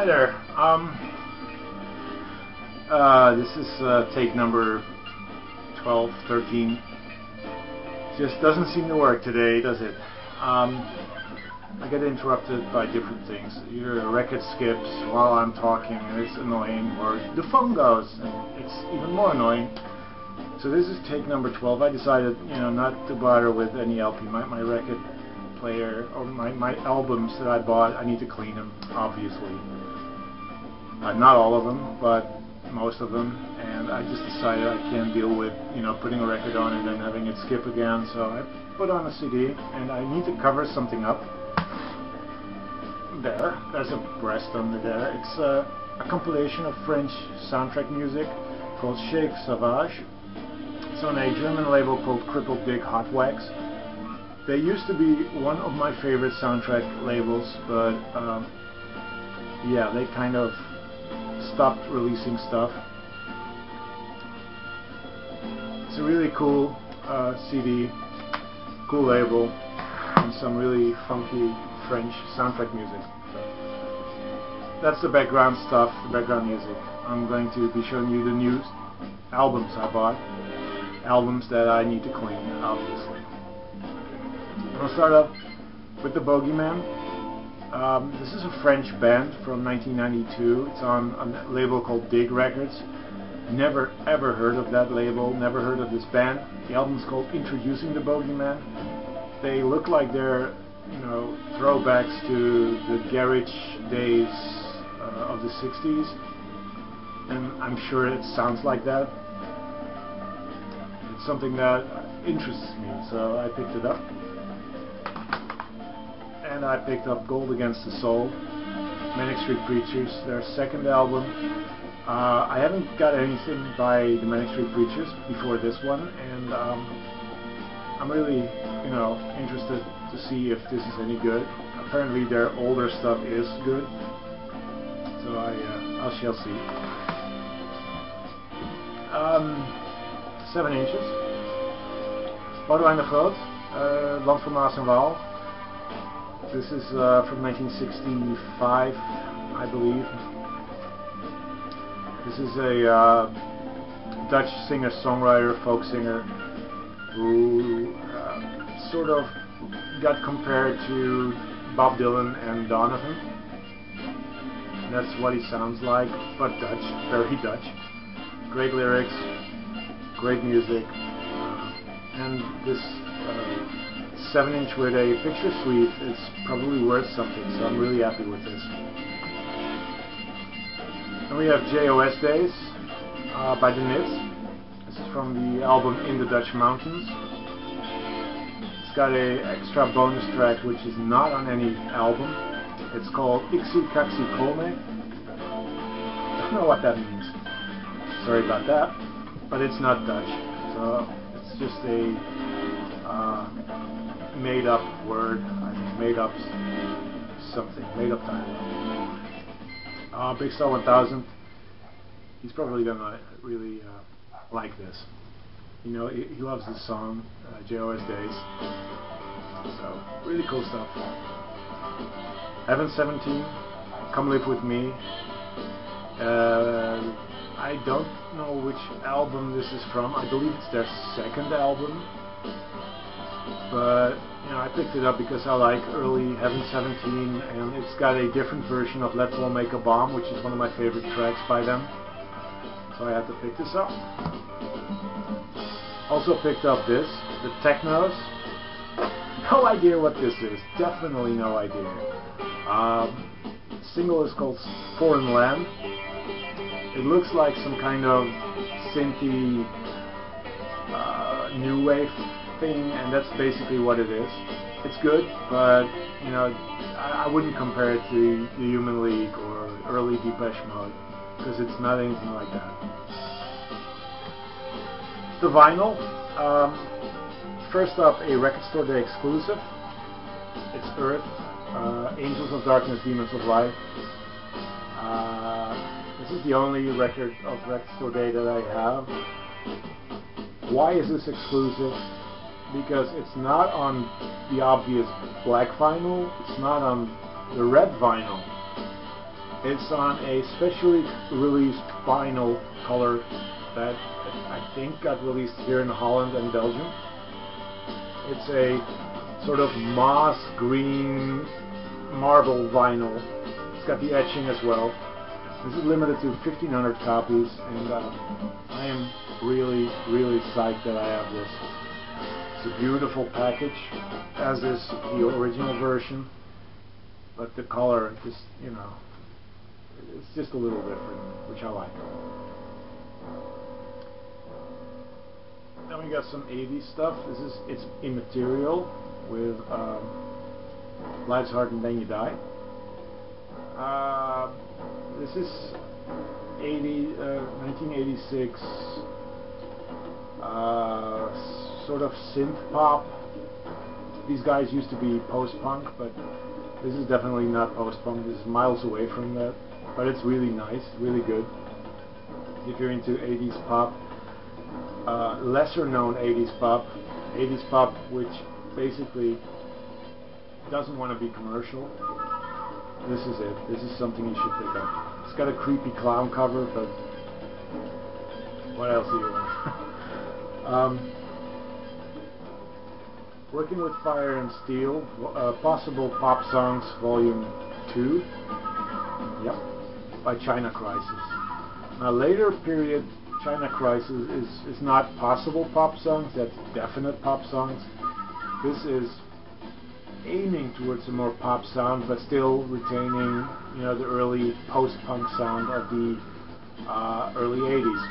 Hi there. This is take number 12, 13. Just doesn't seem to work today, does it? I get interrupted by different things. Either a record skips while I'm talking and it's annoying, or the phone goes and it's even more annoying. So this is take number 12. I decided, not to bother with any LP. My record player or my albums that I bought, I need to clean them, obviously. Not all of them, but most of them. And I just decided I can't deal with, putting a record on and then having it skip again. So I put on a CD, and I need to cover something up. There's a breast under there. It's a compilation of French soundtrack music called Chef Sauvage. It's on a German label called Crippled Dick Hot Wax. They used to be one of my favorite soundtrack labels, but yeah, they kind of stopped releasing stuff. It's a really cool CD, cool label, and some really funky French soundtrack music. So that's the background stuff, the background music. I'm going to be showing you the new albums I bought, albums that I need to clean, obviously. I'll start up with the Bogeyman. This is a French band from 1992. It's on a label called Dig Records. Never ever heard of that label, never heard of this band. The album's called Introducing the Bogeyman. They look like they're, throwbacks to the garage days of the 60s. And I'm sure it sounds like that. It's something that interests me, so I picked it up. And I picked up Gold Against the Soul, Manic Street Preachers, their second album. I haven't got anything by the Manic Street Preachers before this one, and I'm really, interested to see if this is any good. Apparently their older stuff is good, so I shall see. 7 inches. Boudewijn de Groot, Land van Maas en Waal. This is from 1965, I believe. This is a Dutch singer-songwriter, folk singer, who sort of got compared to Bob Dylan and Donovan. That's what he sounds like, but Dutch, very Dutch. Great lyrics, great music, and this 7-inch with a picture sleeve is probably worth something, so I'm really happy with this. And we have Jos Days by the Nits. This is from the album In the Dutch Mountains. It's got an extra bonus track which is not on any album. It's called Ixi Kaxi Kolme. I don't know what that means. Sorry about that, but it's not Dutch, so it's just a made up word, I think, made up something, made up title. Big Star 1000, he's probably gonna really like this. He loves this song, Jos Days, so really cool stuff. EvanSeventeen, Come Live With Me. I don't know which album this is from. I believe it's their second album. But, I picked it up because I like early EvanSeventeen, and it's got a different version of Let's All Make a Bomb, which is one of my favorite tracks by them. So I had to pick this up. Also picked up this, the Technos. No idea what this is. Definitely no idea. The single is called Foreign Land. It looks like some kind of synthy new wave thing, and that's basically what it is. It's good, but I wouldn't compare it to the Human League or early Depeche Mode, because it's not anything like that. The vinyl, first up, a Record Store Day exclusive. It's Earth, Angels of Darkness, Demons of Light. This is the only record of Record Store Day that I have. Why is this exclusive? Because it's not on the obvious black vinyl, it's not on the red vinyl. It's on a specially released vinyl color that I think got released here in Holland and Belgium. It's a sort of moss green marble vinyl. It's got the etching as well. This is limited to 1,500 copies, and I am really, really psyched that I have this. It's a beautiful package, as is the original version, but the color just, you know, it's just a little different, which I like. Then we got some 80s stuff. It's immaterial with Life's Hard and Then You Die. This is 1986 sort of synth pop. These guys used to be post-punk, but this is definitely not post-punk. This is miles away from that, but it's really nice, really good. If you're into 80s pop, lesser known 80s pop which basically doesn't want to be commercial, this is it. This is something you should pick up. It's got a creepy clown cover, but what else do you want? Working with Fire and Steel, Possible Pop Songs Volume 2, yep, by China Crisis. Now later period China Crisis is not possible pop songs, that's definite pop songs. This is aiming towards a more pop sound, but still retaining, you know, the early post-punk sound of the early 80s.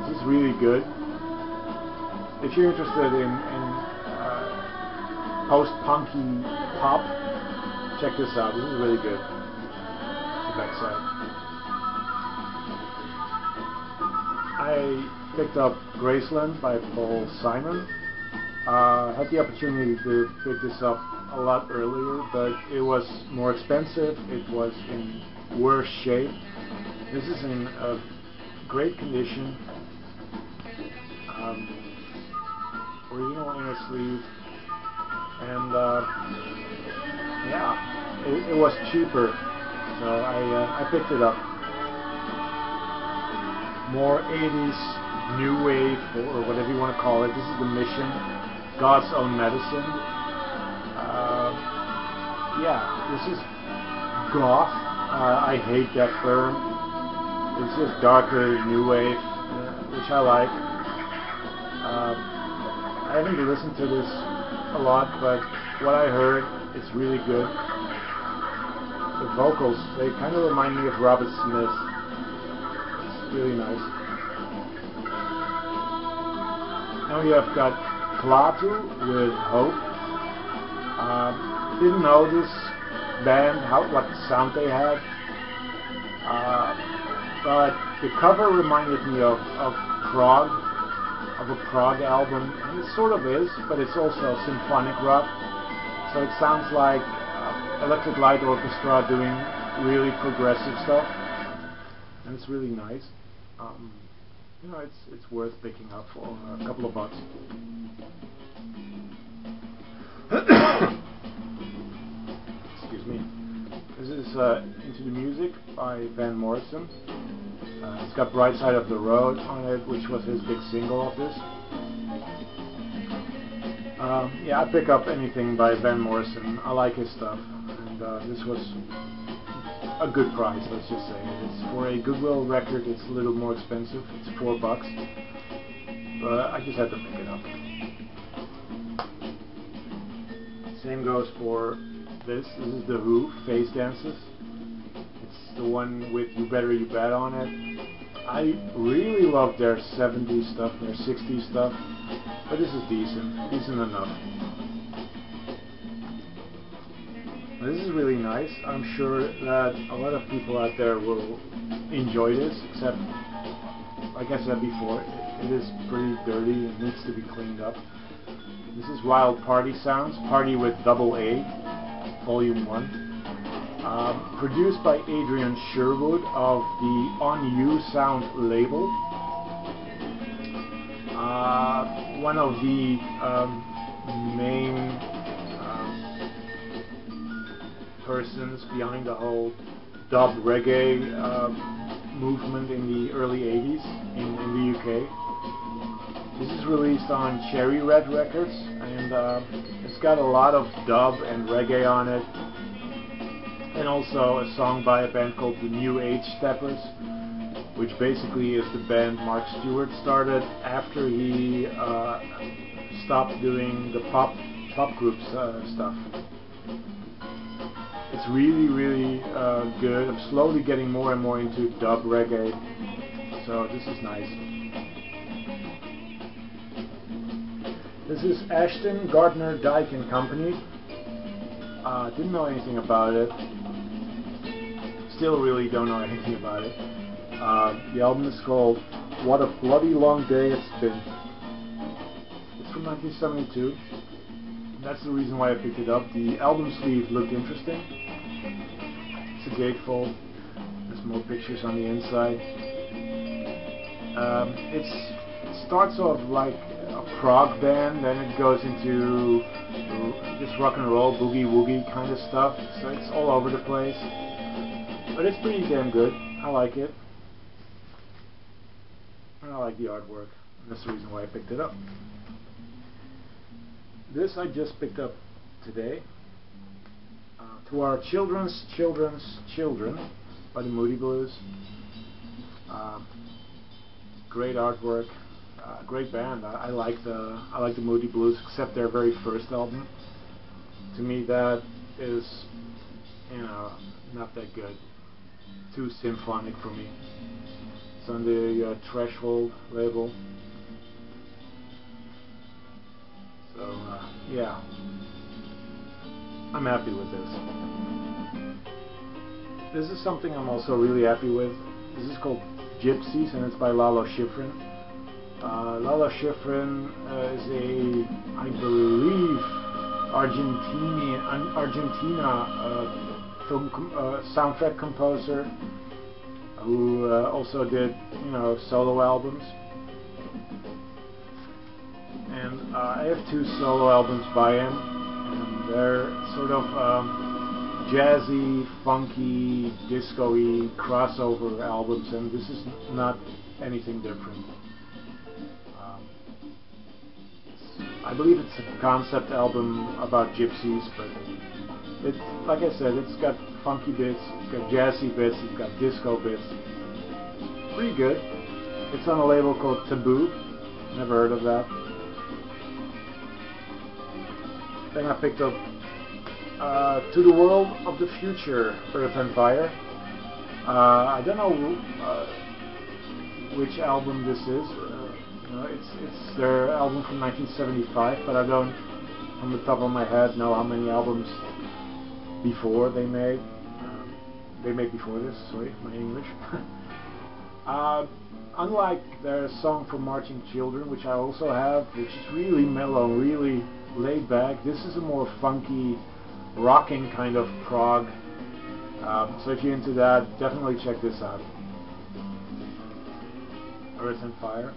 This is really good. If you're interested in post-punky pop, check this out. This is really good. The backside. I picked up Graceland by Paul Simon. Had the opportunity to pick this up a lot earlier, but it was more expensive. It was in worse shape. This is in great condition. Original inner sleeve, and yeah, it was cheaper, so I picked it up. More 80s new wave, or whatever you want to call it. This is The Mission, God's Own Medicine. Yeah, this is goth. I hate that term. It's just darker new wave, which I like. I haven't listened to this a lot, but what I heard, it's really good. The vocals, they kind of remind me of Robert Smith. It's really nice. Now we have got Klaatu with Hope. Didn't know this band, what sound they had, but the cover reminded me of Prague. Of a Prague album, and it sort of is, but it's also symphonic rock, so it sounds like Electric Light Orchestra doing really progressive stuff, and it's really nice. You know, it's worth picking up for a couple of bucks. Excuse me. This is Into the Music by Van Morrison. It's got Bright Side of the Road on it, which was his big single of this. Yeah, I pick up anything by Van Morrison. I like his stuff, and this was a good price, let's just say. It's for a Goodwill record, it's a little more expensive. It's $4, but I just had to pick it up. Same goes for this. This is The Who, Face Dances. It's the one with You Better You Bet on it. I really love their 70s stuff, their 60s stuff, but this is decent enough. This is really nice. I'm sure that a lot of people out there will enjoy this, except, like I said before, it is pretty dirty and needs to be cleaned up. This is Wild Party Sounds, Party with Double A, Volume 1. Produced by Adrian Sherwood of the On You Sound label. One of the main persons behind the whole dub reggae movement in the early 80s in the UK. This is released on Cherry Red Records, and it's got a lot of dub and reggae on it, and also a song by a band called the New Age Steppers, which basically is the band Mark Stewart started after he stopped doing the pop groups stuff. It's really good. I'm slowly getting more and more into dub reggae, so this is nice. This is Ashton Gardner Dyke and Company. Didn't know anything about it. Still really don't know anything about it. The album is called What a Bloody Long Day It's Been. It's from 1972. That's the reason why I picked it up. The album sleeve looked interesting. It's a gatefold. There's more pictures on the inside. It starts off like a prog band, then it goes into this rock and roll, boogie woogie kind of stuff. So it's all over the place. But it's pretty damn good. I like it. And I like the artwork. And that's the reason why I picked it up. This I just picked up today. To Our Children's Children by the Moody Blues. Great artwork. Great band. I like the Moody Blues, except their very first album. To me, that is, not that good. Too symphonic for me. It's on the Threshold label. So yeah, I'm happy with this. This is something I'm also really happy with. This is called Gypsies, and it's by Lalo Schifrin. Lalo Schifrin is a, I believe, Argentina film soundtrack composer who also did, solo albums. And I have 2 solo albums by him, and they're sort of jazzy, funky, disco-y crossover albums, and this is not anything different. I believe it's a concept album about gypsies, but it's, like I said, it's got funky bits, it's got jazzy bits, it's got disco bits. Pretty good. It's on a label called Taboo. Never heard of that. Then I picked up To the World of the Future, Earth and Fire. I don't know which album this is. It's their album from 1975, but I don't, on the top of my head, know how many albums before they made. They made before this. Sorry, my English. Unlike their song for Marching Children, which I also have, which is really mellow, really laid back, this is a more funky, rocking kind of prog. So if you're into that, definitely check this out. Earth and Fire.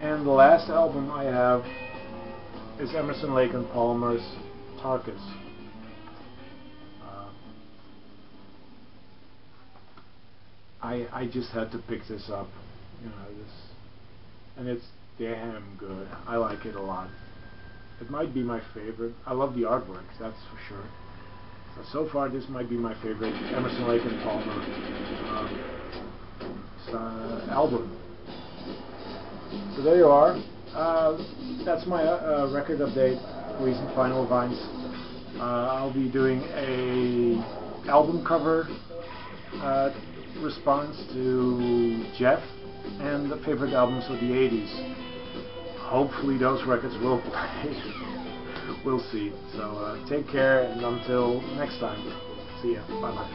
And the last album I have is Emerson, Lake and Palmer's Tarkus. I just had to pick this up, and it's damn good. I like it a lot. It might be my favorite. I love the artwork, that's for sure. So far, this might be my favorite Emerson, Lake and Palmer album. So there you are. That's my record update, recent Vinyl Vines. I'll be doing a album cover response to Jeff and the favorite albums of the 80s. Hopefully those records will play. We'll see. So take care, and until next time. See ya. Bye bye.